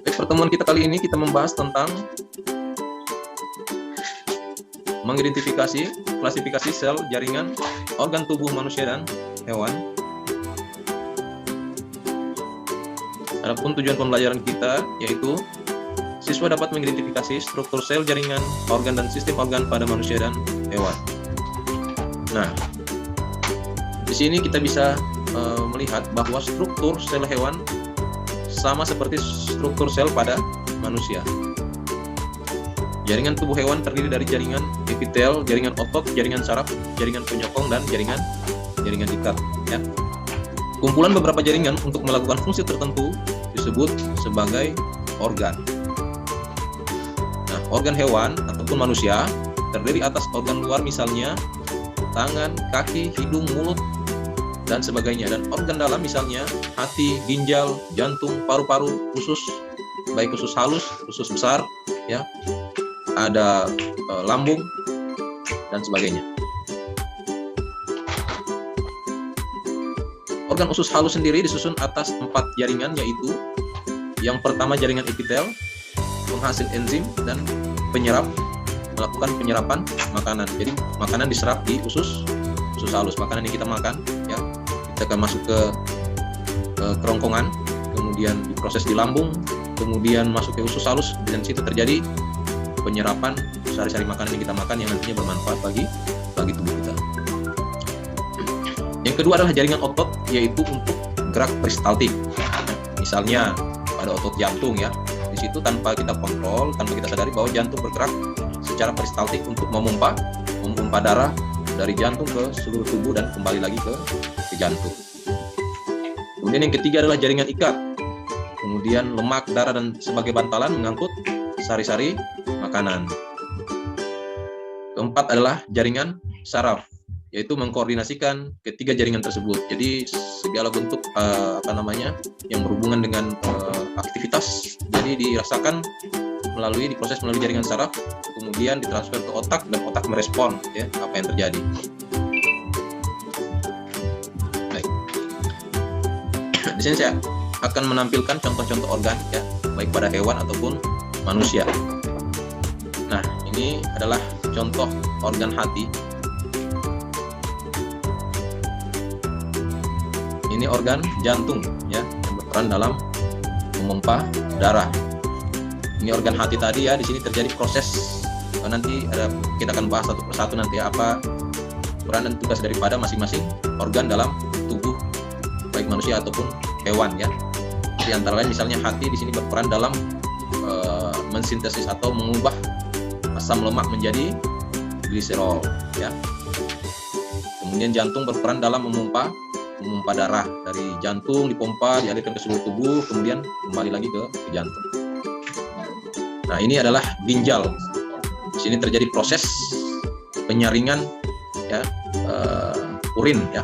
Baik, pertemuan kita kali ini kita membahas tentang mengidentifikasi, klasifikasi sel, jaringan, organ tubuh manusia dan hewan. Adapun tujuan pembelajaran kita yaitu siswa dapat mengidentifikasi struktur sel, jaringan, organ dan sistem organ pada manusia dan hewan. Nah, di sini kita bisa melihat bahwa struktur sel hewan sama seperti struktur sel pada manusia. Jaringan tubuh hewan terdiri dari jaringan epitel, jaringan otot, jaringan saraf, jaringan penyokong, dan jaringan ikat. Ya. Kumpulan beberapa jaringan untuk melakukan fungsi tertentu disebut sebagai organ. Nah, organ hewan ataupun manusia terdiri atas organ luar misalnya tangan, kaki, hidung, mulut, dan sebagainya. Dan organ dalam misalnya hati, ginjal, jantung, paru-paru, usus, baik usus halus, usus besar, ya, ada lambung dan sebagainya. Organ usus halus sendiri disusun atas 4 jaringan, yaitu yang pertama jaringan epitel, penghasil enzim dan penyerap, melakukan penyerapan makanan. Jadi makanan diserap di usus halus. Makanan yang kita makan, ya, kita akan masuk ke kerongkongan, kemudian diproses di lambung, kemudian masuk ke usus halus, dan situ terjadi penyerapan sari-sari makanan yang kita makan yang nantinya bermanfaat bagi tubuh kita. Yang kedua adalah jaringan otot, yaitu untuk gerak peristaltik. Misalnya pada otot jantung, ya, di situ tanpa kita kontrol, tanpa kita sadari bahwa jantung bergerak secara peristaltik untuk memompa darah dari jantung ke seluruh tubuh dan kembali lagi ke jantung. Kemudian yang ketiga adalah jaringan ikat. Kemudian lemak, darah dan sebagai bantalan mengangkut sari-sari makanan. Keempat adalah jaringan saraf, yaitu mengkoordinasikan ketiga jaringan tersebut. Jadi segala bentuk yang berhubungan dengan aktivitas jadi dirasakan diproses melalui jaringan saraf, kemudian ditransfer ke otak dan otak merespon, ya, apa yang terjadi. Baik. Di sini saya akan menampilkan contoh-contoh organ, ya, baik pada hewan ataupun manusia. Nah, ini adalah contoh organ hati. Ini organ jantung, ya, yang berperan dalam memompa darah. Ini organ hati tadi, ya, di sini terjadi proses. Nanti kita akan bahas satu persatu nanti apa peran dan tugas daripada masing-masing organ dalam tubuh baik manusia ataupun hewan, ya. Di antara lain misalnya hati di sini berperan dalam mensintesis atau mengubah asam lemak menjadi gliserol, ya. Kemudian jantung berperan dalam memompa darah dari jantung, dipompa, dialirkan ke seluruh tubuh, kemudian kembali lagi ke jantung. Nah, ini adalah ginjal. Di sini terjadi proses penyaringan, ya, urin, ya.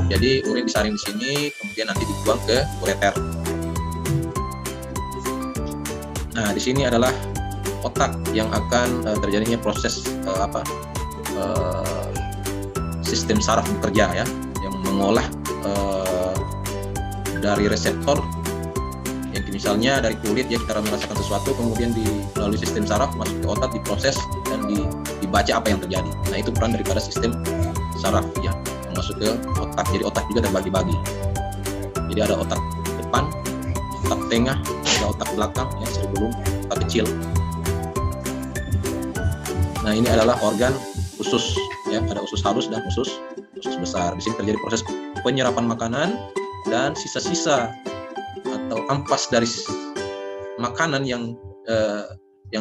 Jadi urin disaring di sini, kemudian nanti dibuang ke ureter. Nah, di sini adalah otak yang akan terjadinya proses sistem saraf bekerja, ya, yang mengolah dari reseptor yang misalnya dari kulit, ya, kita merasakan sesuatu, kemudian melalui sistem saraf masuk ke otak, diproses dan dibaca apa yang terjadi. Nah, itu peran daripada sistem saraf, ya, masuk ke otak. Jadi otak juga terbagi-bagi. Jadi ada otak depan, otak tengah, ada otak belakang, ya, cerebellum, otak kecil. Nah, ini adalah organ usus, ya, ada usus halus dan usus besar. Di sini terjadi proses penyerapan makanan dan sisa-sisa atau ampas dari makanan yang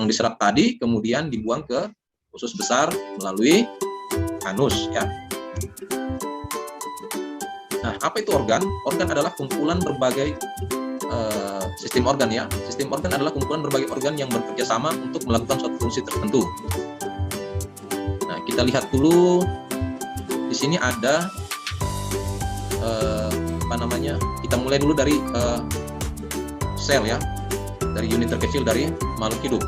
diserap tadi kemudian dibuang ke usus besar melalui anus, ya. Nah, apa itu organ? Organ adalah kumpulan berbagai sistem organ, ya. Sistem organ adalah kumpulan berbagai organ yang bekerja sama untuk melakukan suatu fungsi tertentu. Nah, kita lihat dulu di sini ada kita mulai dulu dari sel, ya, dari unit terkecil dari makhluk hidup.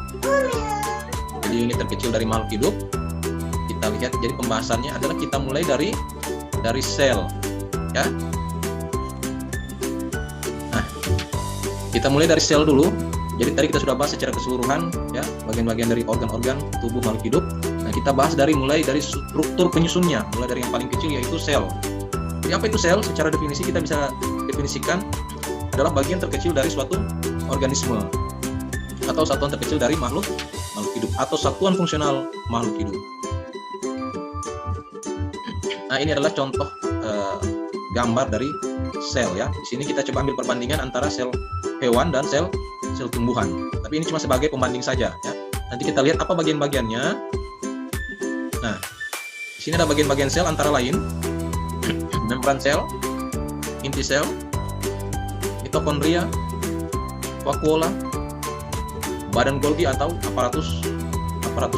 Jadi unit terkecil dari makhluk hidup kita lihat. Jadi pembahasannya adalah kita mulai dari sel, ya. Nah, kita mulai dari sel dulu. Jadi tadi kita sudah bahas secara keseluruhan ya bagian-bagian dari organ-organ tubuh makhluk hidup. Nah, kita bahas mulai dari struktur penyusunnya, mulai dari yang paling kecil yaitu sel. Jadi apa itu sel? Secara definisi kita bisa definisikan adalah bagian terkecil dari suatu organisme atau satuan terkecil dari makhluk hidup atau satuan fungsional makhluk hidup. Nah, ini adalah contoh gambar dari sel ya. Di sini kita coba ambil perbandingan antara sel hewan dan sel tumbuhan. Tapi ini cuma sebagai pembanding saja ya. Nanti kita lihat apa bagian-bagiannya. Nah, di sini ada bagian-bagian sel antara lain membran sel, inti sel, mitokondria, vakuola, badan Golgi atau aparatus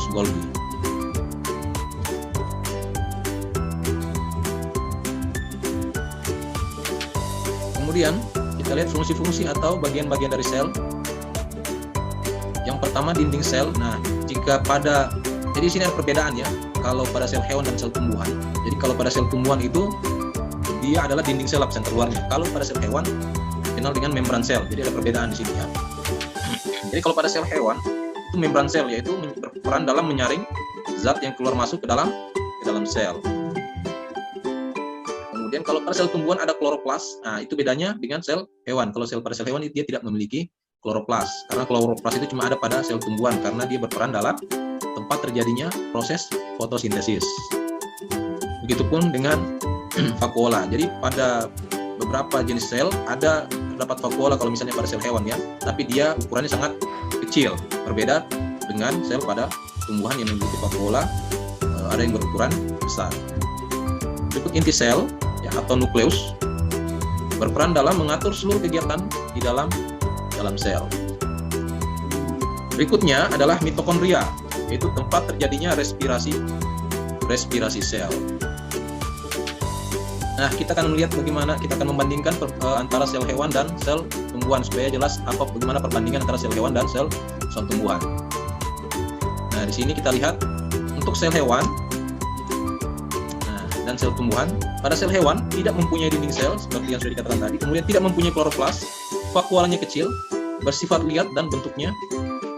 Golgi. Kemudian kita lihat fungsi-fungsi atau bagian-bagian dari sel. Yang pertama dinding sel. Nah, jadi sini ada perbedaan ya. Kalau pada sel hewan dan sel tumbuhan. Jadi kalau pada sel tumbuhan itu dia adalah dinding sel lapisan terluarnya. Kalau pada sel hewan dikenal dengan membran sel. Jadi ada perbedaan di sini ya. Jadi kalau pada sel hewan itu membran sel, yaitu berperan dalam menyaring zat yang keluar masuk ke dalam sel. Kemudian kalau pada sel tumbuhan ada kloroplas. Nah, itu bedanya dengan sel hewan. Kalau pada sel hewan dia tidak memiliki kloroplas, karena kloroplas itu cuma ada pada sel tumbuhan karena dia berperan dalam tempat terjadinya proses fotosintesis. Begitupun dengan vakuola. Jadi pada beberapa jenis sel terdapat vakuola kalau misalnya pada sel hewan ya, tapi dia ukurannya sangat kecil, berbeda dengan sel pada tumbuhan yang memiliki vakuola, ada yang berukuran besar. Berikut inti sel ya, atau nukleus, berperan dalam mengatur seluruh kegiatan di dalam sel. Berikutnya adalah mitokondria, yaitu tempat terjadinya respirasi sel. Nah, kita akan melihat bagaimana kita akan membandingkan antara sel hewan dan sel tumbuhan supaya jelas bagaimana perbandingan antara sel hewan dan sel tumbuhan. Nah, di sini kita lihat untuk sel hewan dan sel tumbuhan. Pada sel hewan tidak mempunyai dinding sel seperti yang sudah dikatakan tadi, kemudian tidak mempunyai kloroplas, vakuolanya kecil, bersifat liat dan bentuknya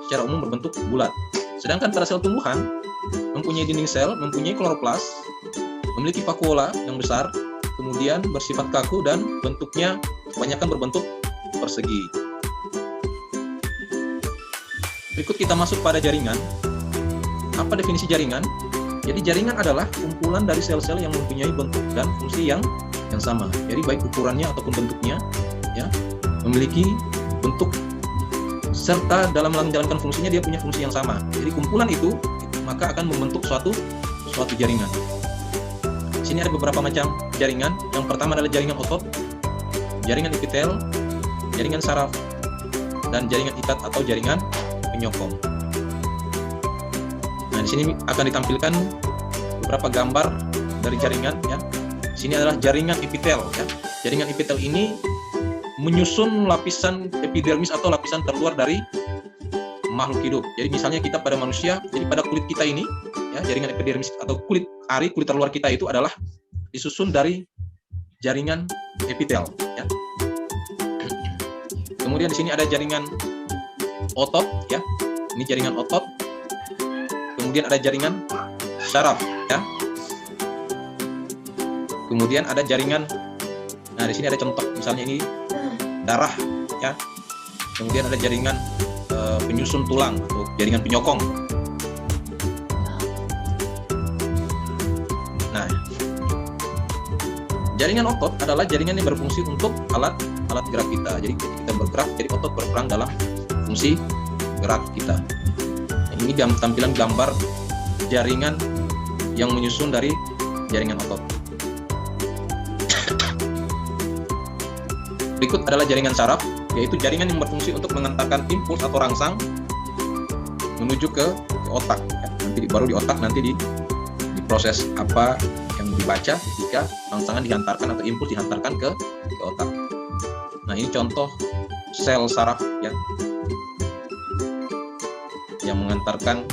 secara umum berbentuk bulat. Sedangkan pada sel tumbuhan mempunyai dinding sel, mempunyai kloroplas, memiliki vakuola yang besar, kemudian bersifat kaku dan bentuknya kebanyakan berbentuk persegi. Berikut kita masuk pada jaringan. Apa definisi jaringan? Jadi jaringan adalah kumpulan dari sel-sel yang mempunyai bentuk dan fungsi yang sama. Jadi baik ukurannya ataupun bentuknya ya memiliki bentuk serta dalam menjalankan fungsinya dia punya fungsi yang sama. Jadi kumpulan itu maka akan membentuk suatu jaringan. Di sini ada beberapa macam jaringan. Yang pertama adalah jaringan otot, jaringan epitel, jaringan saraf, dan jaringan ikat atau jaringan penyokong. Nah, di sini akan ditampilkan beberapa gambar dari jaringan ya. Di sini adalah jaringan epitel ya. Jaringan epitel ini menyusun lapisan epidermis atau lapisan terluar dari makhluk hidup. Jadi misalnya kita pada manusia, jadi pada kulit kita ini ya, jaringan epidermis atau kulit terluar kita itu adalah disusun dari jaringan epitel ya. Kemudian di sini ada jaringan otot ya. Ini jaringan otot. Kemudian ada jaringan saraf ya. Kemudian ada jaringan, nah di sini ada contoh misalnya ini darah ya. Kemudian ada jaringan penyusun tulang atau jaringan penyokong. Nah, jaringan otot adalah jaringan yang berfungsi untuk alat gerak kita. Jadi kita bergerak, jadi otot berperan dalam fungsi gerak kita. Nah, ini tampilan gambar jaringan yang menyusun dari jaringan otot. Berikut adalah jaringan saraf, yaitu jaringan yang berfungsi untuk mengantarkan impuls atau rangsang menuju ke otak. Nanti baru di otak nanti diproses apa yang dibaca ketika rangsangan dihantarkan atau impuls dihantarkan ke otak. Nah, ini contoh sel saraf ya, yang mengantarkan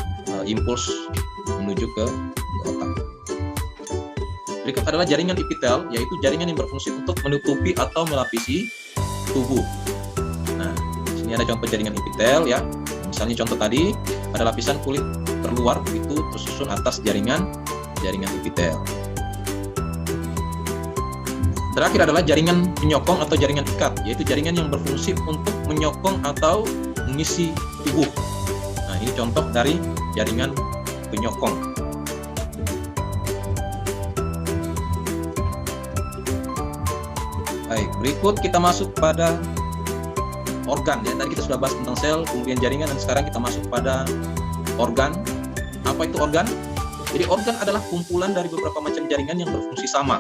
impuls menuju ke otak. Berikut adalah jaringan epitel, yaitu jaringan yang berfungsi untuk menutupi atau melapisi tubuh. Nah, di sini Ini ada contoh jaringan epitel ya. Misalnya contoh tadi ada lapisan kulit terluar begitu tersusun atas jaringan epitel. Terakhir adalah jaringan penyokong atau jaringan ikat, yaitu jaringan yang berfungsi untuk menyokong atau mengisi tubuh. Nah, ini contoh dari jaringan penyokong. Baik, berikut kita masuk pada organ ya. Tadi kita sudah bahas tentang sel, kemudian jaringan, dan sekarang kita masuk pada organ. Apa itu organ? Jadi organ adalah kumpulan dari beberapa macam jaringan yang berfungsi sama.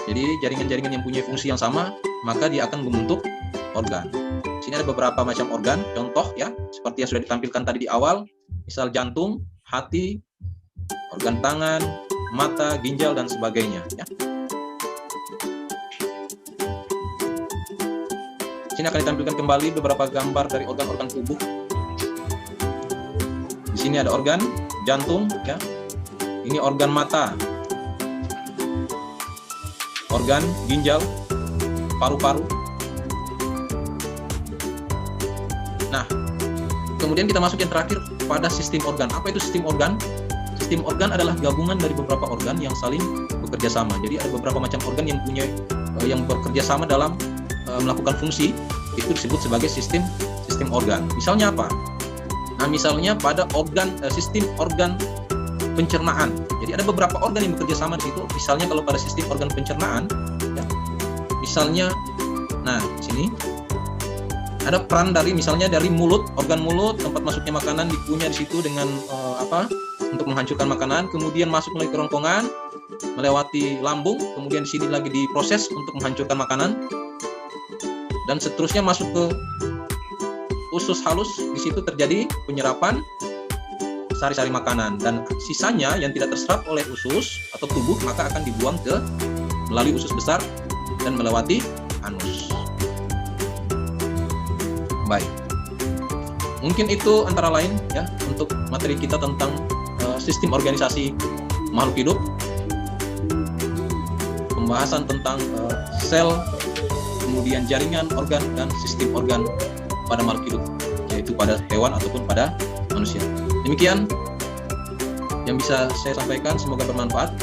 Jadi jaringan-jaringan yang punya fungsi yang sama, maka dia akan membentuk organ. Di sini ada beberapa macam organ, contoh ya, seperti yang sudah ditampilkan tadi di awal, misal jantung, hati, organ tangan, mata, ginjal, dan sebagainya ya. Di sini akan ditampilkan kembali beberapa gambar dari organ-organ tubuh. Di sini ada organ jantung ya. Ini organ mata. Organ ginjal, paru-paru. Nah, kemudian kita masuk yang terakhir pada sistem organ. Apa itu sistem organ? Sistem organ adalah gabungan dari beberapa organ yang saling bekerja sama. Jadi ada beberapa macam organ yang bekerja sama dalam melakukan fungsi, itu disebut sebagai sistem organ. Misalnya apa? Nah, misalnya pada sistem organ pencernaan. Jadi ada beberapa organ yang bekerja sama di situ. Misalnya kalau pada sistem organ pencernaan, ya, misalnya, nah di sini ada peran dari misalnya dari mulut, organ mulut, tempat masuknya makanan dikunyah di situ dengan untuk menghancurkan makanan, kemudian masuk melalui kerongkongan, melewati lambung, kemudian di sini lagi diproses untuk menghancurkan makanan, dan seterusnya masuk ke usus halus. Di situ terjadi penyerapan sari-sari makanan, dan sisanya yang tidak terserap oleh usus atau tubuh maka akan dibuang melalui usus besar dan melewati anus. Baik, mungkin itu antara lain ya untuk materi kita tentang sistem organisasi makhluk hidup, pembahasan tentang sel, kemudian jaringan organ dan sistem organ pada makhluk hidup, yaitu pada hewan ataupun pada manusia. Demikian yang bisa saya sampaikan, semoga bermanfaat.